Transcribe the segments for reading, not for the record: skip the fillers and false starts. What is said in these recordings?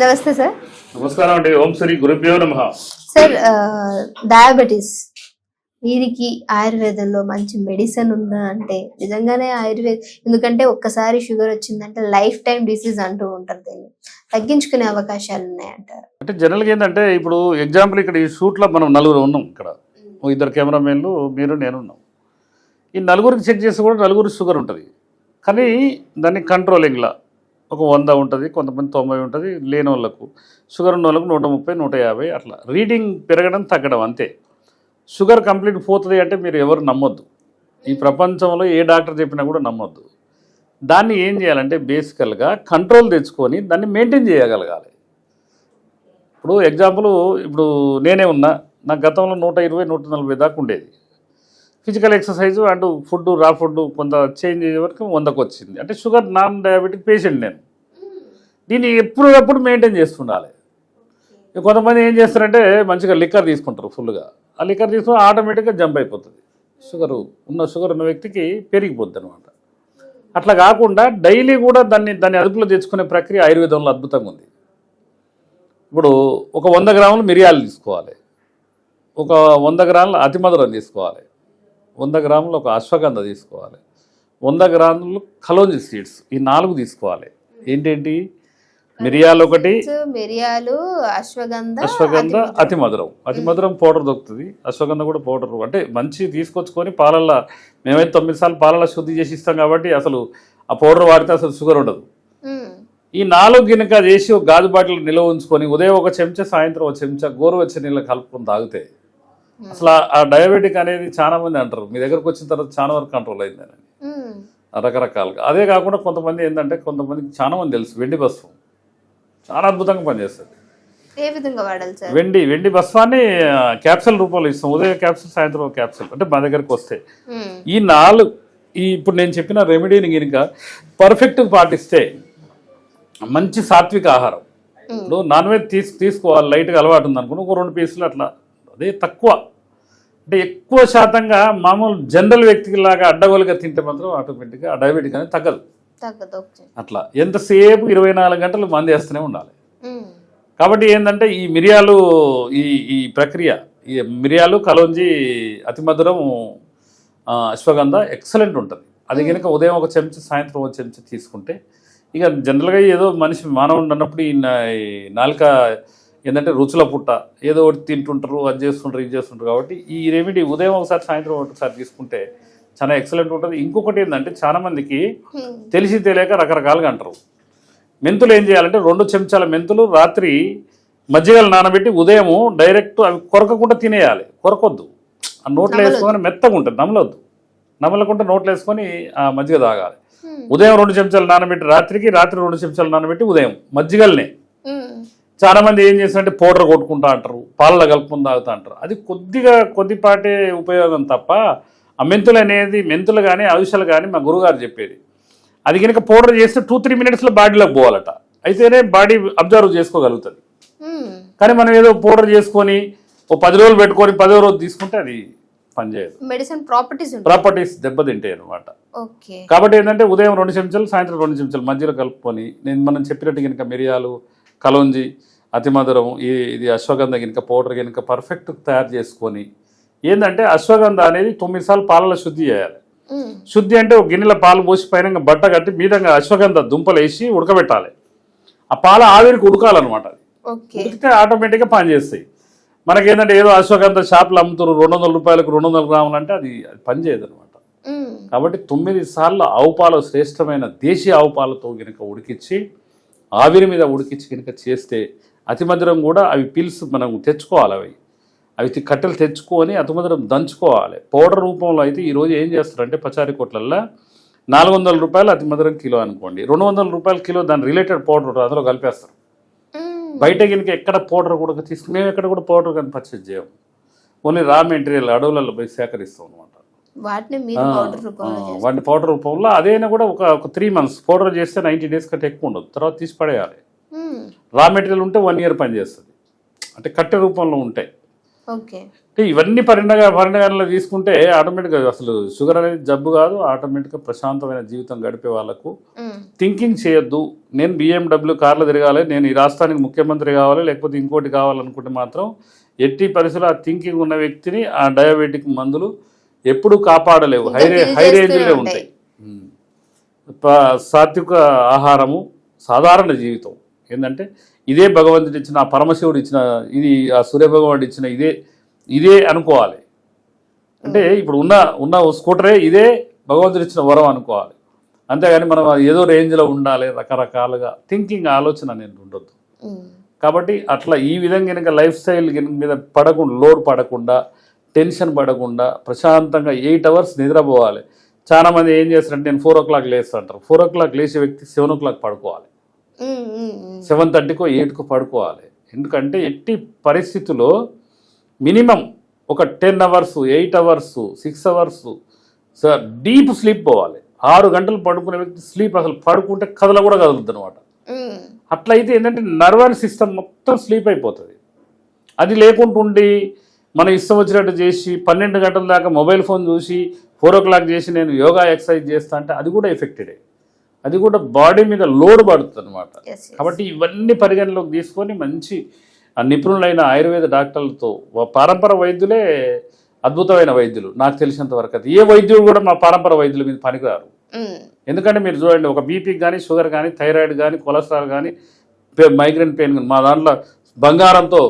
నమస్తే సార్. నమస్కారం అండి. ఓం శ్రీ గురుభ్యో నమః. సార్, డయాబెటీస్ వీరికి ఆయుర్వేదంలో మంచి మెడిసిన్ ఉందా అంటే నిజంగానే ఎందుకంటే ఒక్కసారి షుగర్ వచ్చిందంటే లైఫ్ టైం డిసీజ్ అంటూ ఉంటారు. దీన్ని తగ్గించుకునే అవకాశాలు ఉన్నాయంటారు. అంటే జనరల్గా ఏంటంటే ఇప్పుడు ఎగ్జాంపుల్ ఇక్కడ ఈ షూట్లో మనం నలుగురు ఉన్నాం. ఇక్కడ ఇద్దరు కెమెరామెన్లు, మీరు, నేను ఉన్నాం. ఈ నలుగురికి చెక్ చేసి కూడా నలుగురు షుగర్ ఉంటుంది. కానీ దాన్ని కంట్రోలింగ్లా ఒక 100 ఉంటుంది, కొంతమంది 90 ఉంటుంది. లేని వాళ్ళకు షుగర్ ఉన్న వాళ్ళకు 130, 150 అట్లా రీడింగ్ పెరగడం తగ్గడం అంతే. షుగర్ కంప్లీట్ పోతుంది అంటే మీరు ఎవరు నమ్మొద్దు. ఈ ప్రపంచంలో ఏ డాక్టర్ చెప్పినా కూడా నమ్మొద్దు. దాన్ని ఏం చేయాలంటే బేసికల్గా కంట్రోల్ తెచ్చుకొని దాన్ని మెయింటైన్ చేయగలగాలి. ఇప్పుడు ఎగ్జాంపుల్, ఇప్పుడు నేనే ఉన్నా, నాకు గతంలో 120, 140 దాకా ఉండేది. ఫిజికల్ ఎక్సర్సైజు అండ్ ఫుడ్, రా ఫుడ్ కొంత చేంజ్ అయ్యే వరకు 100కు వచ్చింది. అంటే షుగర్ నాన్ డయాబెటిక్ పేషెంట్ నేను. దీన్ని ఎప్పుడప్పుడు మెయింటైన్ చేస్తుండాలి. కొంతమంది ఏం చేస్తారంటే మంచిగా లిక్కర్ తీసుకుంటారు ఫుల్గా. ఆ లిక్కర్ తీసుకుని ఆటోమేటిక్గా జంప్ అయిపోతుంది. షుగర్ ఉన్న వ్యక్తికి పెరిగిపోద్ది అనమాట. అట్లా కాకుండా డైలీ కూడా దాన్ని అదుపులో తెచ్చుకునే ప్రక్రియ ఆయుర్వేదంలో అద్భుతంగా ఉంది. ఇప్పుడు ఒక 100 గ్రాములు మిరియాలు తీసుకోవాలి, ఒక 100 గ్రాముల అతిమధురం తీసుకోవాలి, 100 గ్రాములు ఒక అశ్వగంధ తీసుకోవాలి, 100 గ్రాములు కలోంజి సీడ్స్, ఈ 4 తీసుకోవాలి. ఏంటేంటి? మిరియాలు ఒకటి, మిరియాలు, అశ్వగంధ, అతిమధురం పౌడర్ దొరుకుతుంది. అశ్వగంధ కూడా పౌడర్. అంటే మంచి తీసుకొచ్చుకొని పాలల్లో, మేమైతే 9 సార్లు పాలల్లో శుద్ధి చేసి ఇస్తాం కాబట్టి అసలు ఆ పౌడర్ వాడితే అసలు షుగర్ ఉండదు. ఈ 4 గినక చేసి ఒక గాజు బాటిల్ నిల్వ ఉంచుకొని ఉదయం ఒక చెంచా, సాయంత్రం ఒక చెంచా గోరువెచ్చని నీళ్ళు కలుపుకొని తాగితే అసలు ఆ డయాబెటిక్ అనేది చాలా మంది అంటారు, మీ దగ్గరకు వచ్చిన తర్వాత చాలా వరకు కంట్రోల్ అయిందని రకరకాలుగా. అదే కాకుండా కొంతమంది ఏంటంటే, కొంతమందికి చాలా మంది తెలుసు వెండి భస్వం చాలా అద్భుతంగా పనిచేస్తుంది. ఏ విధంగా వాడాలి సార్? వెండి భస్వాన్ని క్యాప్సూల్ రూపంలో ఇస్తాం. ఉదయం క్యాప్సూల్, సాయంత్రం క్యాప్సూల్. అంటే మా దగ్గరకు వస్తే ఈ 4 ఇప్పుడు నేను చెప్పిన రెమెడీని కనుక పర్ఫెక్ట్గా పాటిస్తే మంచి సాత్విక ఆహారం. ఇప్పుడు నాన్ వెజ్ తీసుకోవాలి, లైట్గా అలవాటు ఉందనుకుని ఒక 2 పీసులు అట్లా, అదే తక్కువ. అంటే ఎక్కువ శాతంగా మామూలు జనరల్ వ్యక్తికి లాగా అడ్డగోలుగా తింటే మాత్రం ఆటోమేటిక్గా ఆ డయాబెటిక్ అనేది తగ్గదు. అట్లా ఎంతసేపు 24 గంటలు మంది వేస్తూనే ఉండాలి. కాబట్టి ఏంటంటే ఈ మిరియాలు, ఈ ప్రక్రియ, ఈ మిరియాలు, కలోంజి, అతిమధురం, అశ్వగంధ ఎక్సలెంట్ ఉంటుంది. అది కనుక ఉదయం ఒక చెంచా, సాయంత్రం ఒక చెంచా తీసుకుంటే, ఇక జనరల్గా ఏదో మనిషి మానవుడు అన్నప్పుడు ఈ నాలుక ఏంటంటే రుచుల పుట్ట, ఏదో ఒకటి తింటుంటారు, అది చేస్తుంటారు, ఇది చేస్తుంటారు. కాబట్టి ఈ రెమెడీ ఉదయం ఒకసారి, సాయంత్రం ఒకసారి తీసుకుంటే చాలా ఎక్సలెంట్ ఉంటుంది. ఇంకొకటి ఏంటంటే చాలా మందికి తెలిసి తెలియక రకరకాలుగా అంటారు. మెంతులు ఏం చేయాలంటే 2 చెంచాల మెంతులు రాత్రి మజ్జిగలు నానబెట్టి ఉదయం డైరెక్ట్ అవి కొరకకుండా తినేయాలి. కొరకొద్దు, ఆ నోట్లో వేసుకొని మెత్తగా ఉంటుంది, నమలకుండా నోట్లో వేసుకొని ఆ మజ్జిగ తాగాలి. ఉదయం 2 చెంచాలు నానబెట్టి రాత్రి 2 చెంచాలు నానబెట్టి ఉదయం మజ్జిగల్నే. చాలా మంది ఏం చేస్తారంటే పౌడర్ కొట్టుకుంటా అంటారు, పాలలో కలుపుకొని తాగుతా అంటారు. అది కొద్దిపాటే ఉపయోగం తప్ప ఆ మెంతులు కానీ ఔషధాలు కానీ మా గురుగారు చెప్పేది, అది కనుక పౌడర్ చేస్తే 2-3 మినిట్స్లో బాడీలోకి పోవాలట. అయితేనే బాడీ అబ్జర్వ్ చేసుకోగలుగుతుంది. కానీ మనం ఏదో పౌడర్ చేసుకొని ఓ 10 రోజులు పెట్టుకొని 10వ రోజు తీసుకుంటే అది పనిచేయదు. మెడిసిన్ ప్రాపర్టీస్ దెబ్బతింటాయి అనమాట. కాబట్టి ఏంటంటే ఉదయం 2 చెంచాలు, సాయంత్రం 2 చెంచాలు మధ్యలో కలుపుకొని, మనం చెప్పినట్టు కనుక మిరియాలు, కలోంజి, అతిమధురం, ఇది అశ్వగంధ కనుక పౌడర్ కనుక పర్ఫెక్ట్ తయారు చేసుకొని, ఏంటంటే అశ్వగంధ అనేది 9 సార్లు పాలలో శుద్ధి చేయాలి. శుద్ధి అంటే ఒక గిన్నెల పాలు పోసి పైన బట్ట కట్టి మీదంగా అశ్వగంధ దుంపలు వేసి ఉడకబెట్టాలి. ఆ పాల ఆవిరికి ఉడకాలన్నమాట. అది ఉడికితే ఆటోమేటిక్గా పనిచేస్తాయి. మనకేంటంటే ఏదో అశ్వగంధ షాపులు అమ్ముతారు 200 రూపాయలకు 200 గ్రాములు అంటే అది పనిచేయదు అనమాట. కాబట్టి 9 సార్లు ఆవు పాలు, శ్రేష్టమైన దేశీయ ఆవు పాలతో కనుక ఉడికించి, ఆవిరి మీద ఉడికించి కనుక చేస్తే, అతిమధురం కూడా అవి పిల్స్ మనం తెచ్చుకోవాలి. అవి కట్టెలు తెచ్చుకొని అతిమధురం దంచుకోవాలి. పౌడర్ రూపంలో అయితే ఈరోజు ఏం చేస్తారంటే పచారీ కొట్లల్లో 400 రూపాయలు అతిమధురం కిలో అనుకోండి, 200 రూపాయలు కిలో దాని రిలేటెడ్ పౌడర్ అందులో కలిపేస్తారు. బయట కనుక ఎక్కడ పౌడర్ కూడా తీసుకుని, మేము ఎక్కడ కూడా పౌడర్ కానీ పర్చేజ్ చేయము. ఓన్లీ రా మెటీరియల్ అడవులలో పోయి సేకరిస్తాం అనమాట. వాటిని పౌడర్ రూపంలో. అదైనా కూడా ఒక 3 months పౌడర్ చేస్తే 90 days కంటే ఎక్కువ ఉండదు. తర్వాత తీసి పడేయాలి. రా మెటీరియల్ ఉంటే 1 year పనిచేస్తుంది. అంటే కట్టె రూపంలో ఉంటాయి. అంటే ఇవన్నీ పరిణామాలు తీసుకుంటే ఆటోమేటిక్గా అసలు షుగర్ అనేది జబ్బు కాదు. ఆటోమేటిక్గా ప్రశాంతమైన జీవితం గడిపే వాళ్ళకు థింకింగ్ చేయొద్దు. నేను BMW కార్లు తిరగాలి, నేను ఈ రాష్ట్రానికి ముఖ్యమంత్రి కావాలి, లేకపోతే ఇంకోటి కావాలనుకుంటే మాత్రం ఎట్టి పరిస్థితుల్లో ఆ థింకింగ్ ఉన్న వ్యక్తిని ఆ డయాబెటిక్ మందులు ఎప్పుడు కాపాడలేవు. హై రేంజ్లో ఉంటాయి. సాత్విక ఆహారము, సాధారణ జీవితం ఏంటంటే ఇదే భగవంతుడు ఇచ్చిన, ఆ పరమశివుడు ఇచ్చిన, ఇది ఆ సూర్యభగవానుడు ఇచ్చిన ఇదే అనుకోవాలి. అంటే ఇప్పుడు ఉన్న స్కూటరే ఇదే భగవంతుడు ఇచ్చిన వరం అనుకోవాలి. అంతేగాని మనం ఏదో రేంజ్లో ఉండాలి రకరకాలుగా థింకింగ్ ఆలోచన అనేది ఉండొద్దు. కాబట్టి అట్లా ఈ విధంగా కనుక లైఫ్ స్టైల్ మీద లోడ్ పడకుండా, టెన్షన్ పడకుండా ప్రశాంతంగా 8 hours నిద్రపోవాలి. చాలామంది ఏం చేస్తారంటే నేను 4 o'clock లేస్తుంటారు. 4 o'clock లేచే వ్యక్తి 7 o'clock పడుకోవాలి, 7:30కో 8కో పడుకోవాలి. ఎందుకంటే ఎట్టి పరిస్థితుల్లో మినిమం ఒక 10 hours, 8 hours, 6 hours deep sleep పోవాలి. 6 గంటలు పడుకునే వ్యక్తి స్లీప్ అసలు పడుకుంటే కూడా కదలద్దు అనమాట. అట్లయితే ఏంటంటే నర్వస్ సిస్టమ్ మొత్తం స్లీప్ అయిపోతుంది. అది లేకుంటుండి మనం ఇష్టం వచ్చినట్టు చేసి 12 గంటల దాకా మొబైల్ ఫోన్ చూసి 4 o'clock చేసి నేను యోగా ఎక్సర్సైజ్ చేస్తా అంటే అది కూడా ఎఫెక్టెడే. అది కూడా బాడీ మీద లోడ్ పడుతుంది అనమాట. కాబట్టి ఇవన్నీ పరిగణలోకి తీసుకొని మంచి నిపుణులైన ఆయుర్వేద డాక్టర్లతో, పారంపర వైద్యులే అద్భుతమైన వైద్యులు నాకు తెలిసినంత వరకు. అది ఏ వైద్యుడు కూడా మా పారంపర వైద్యుల మీద పనికిరారు. ఎందుకంటే మీరు చూడండి, ఒక బీపీకి కానీ, షుగర్ కానీ, థైరాయిడ్ కానీ, కొలెస్ట్రాల్ కానీ, మైగ్రేన్ పెయిన్ కానీ, మా దాంట్లో బంగారంతో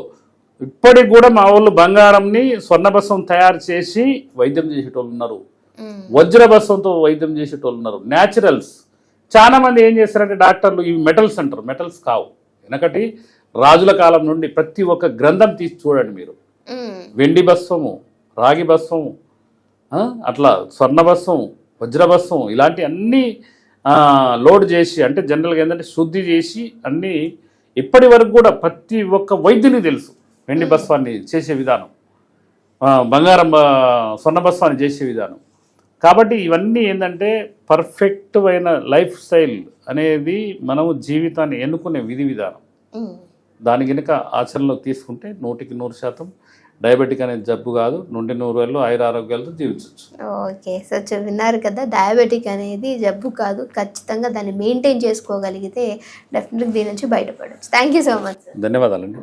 ఇప్పటికి కూడా మా వాళ్ళు బంగారంని స్వర్ణభస్వం తయారు చేసి వైద్యం చేసేటోళ్ళు ఉన్నారు, వజ్రభస్వంతో వైద్యం చేసేటోళ్ళు ఉన్నారు. న్యాచురల్స్. చాలా మంది ఏం చేస్తారంటే డాక్టర్లు ఇవి మెటల్స్ అంటారు. మెటల్స్ కావు. వెనకటి రాజుల కాలం నుండి ప్రతి ఒక్క గ్రంథం తీసి చూడండి మీరు. వెండి భస్వము, రాగి భస్వము, అట్లా స్వర్ణభస్వం, వజ్రభస్వం, ఇలాంటి అన్నీ లోడ్ చేసి, అంటే జనరల్గా ఏంటంటే శుద్ధి చేసి అన్నీ ఇప్పటి వరకు కూడా ప్రతి ఒక్క వైద్యునికి తెలుసు వెండి భస్వాన్ని చేసే విధానం, బంగారం స్వర్ణభస్వాన్ని చేసే విధానం. కాబట్టి ఇవన్నీ ఏంటంటే పర్ఫెక్ట్ అయిన లైఫ్ స్టైల్ అనేది మనము జీవితాన్ని ఎన్నుకునే విధి విధానం. దాని కనుక ఆచరణలో తీసుకుంటే 100% డయాబెటిక్ అనేది జబ్బు కాదు, 100 ఏళ్ళు ఆయురారోగ్యాలతో జీవించవచ్చు. ఓకే సార్, విన్నారు కదా, డయాబెటిక్ అనేది జబ్బు కాదు. ఖచ్చితంగా దాన్ని మెయింటైన్ చేసుకోగలిగితే డెఫినెట్గా దీని నుంచి బయటపడవచ్చు. Thank you so much. ధన్యవాదాలండి.